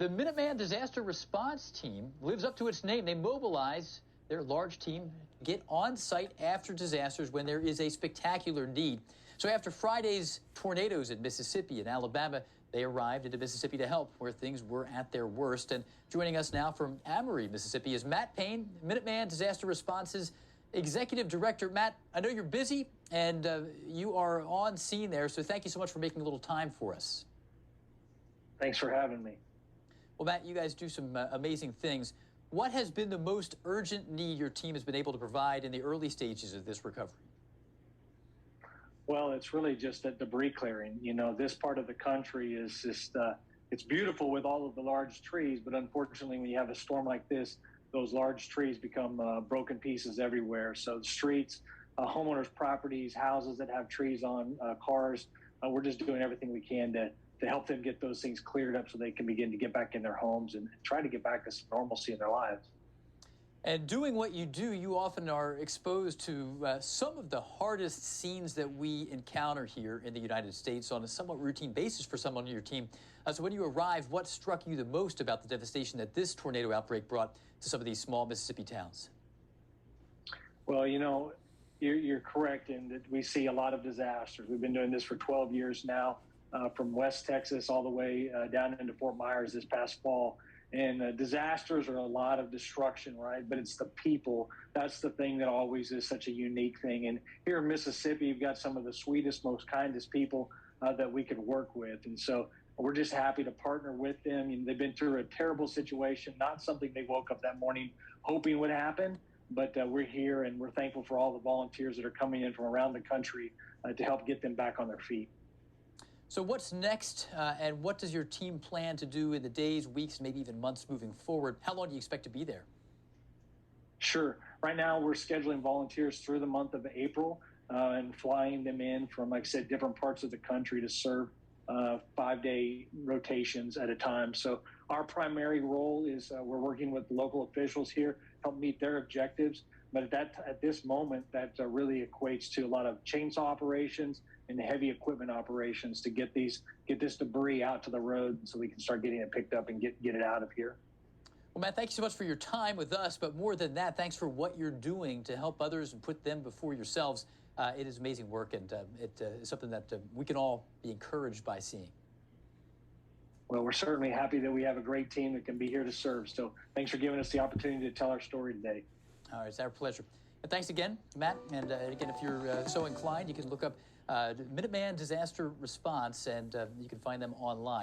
The Minuteman Disaster Response Team lives up to its name. They mobilize their large team, get on site after disasters when there is a spectacular need. So after Friday's tornadoes in Mississippi and Alabama, they arrived into Mississippi to help where things were at their worst. And joining us now from Amory, Mississippi, is Matt Payne, Minuteman Disaster Response's Executive Director. Matt, I know you're busy and you are on scene there, so thank you so much for making a little time for us. Thanks for having me. Well, Matt, you guys do some amazing things. What has been the most urgent need your team has been able to provide in the early stages of this recovery? Well, it's really just that debris clearing. You know, this part of the country is just, it's beautiful with all of the large trees, but unfortunately, when you have a storm like this, those large trees become broken pieces everywhere. So the streets, homeowners' properties, houses that have trees on, cars, we're just doing everything we can to help them get those things cleared up so they can begin to get back in their homes and try to get back to some normalcy in their lives. And doing what you do, you often are exposed to some of the hardest scenes that we encounter here in the United States on a somewhat routine basis for someone on your team. So when you arrived, what struck you the most about the devastation that this tornado outbreak brought to some of these small Mississippi towns? Well, you know, you're correct in that we see a lot of disasters. We've been doing this for 12 years now, from West Texas all the way down into Fort Myers this past fall. And disasters are a lot of destruction, right? But it's the people. That's the thing that always is such a unique thing. And here in Mississippi, you've got some of the sweetest, most kindest people that we could work with. And so we're just happy to partner with them. And they've been through a terrible situation, not something they woke up that morning hoping would happen. But we're here and we're thankful for all the volunteers that are coming in from around the country to help get them back on their feet. So what's next, and what does your team plan to do in the days, weeks, maybe even months moving forward? How long do you expect to be there? Sure. Right now, we're scheduling volunteers through the month of April and flying them in from, like I said, different parts of the country to serve 5-day rotations at a time. So our primary role is we're working with local officials here, help meet their objectives. But at this moment, that really equates to a lot of chainsaw operations and heavy equipment operations to get this debris out to the road so we can start getting it picked up and get it out of here. Well, Matt, thank you so much for your time with us. But more than that, thanks for what you're doing to help others and put them before yourselves. It is amazing work, and it is something that we can all be encouraged by seeing. Well, we're certainly happy that we have a great team that can be here to serve. So thanks for giving us the opportunity to tell our story today. All right, it's our pleasure. And thanks again, Matt. And again, if you're so inclined, you can look up Minuteman Disaster Response, and you can find them online.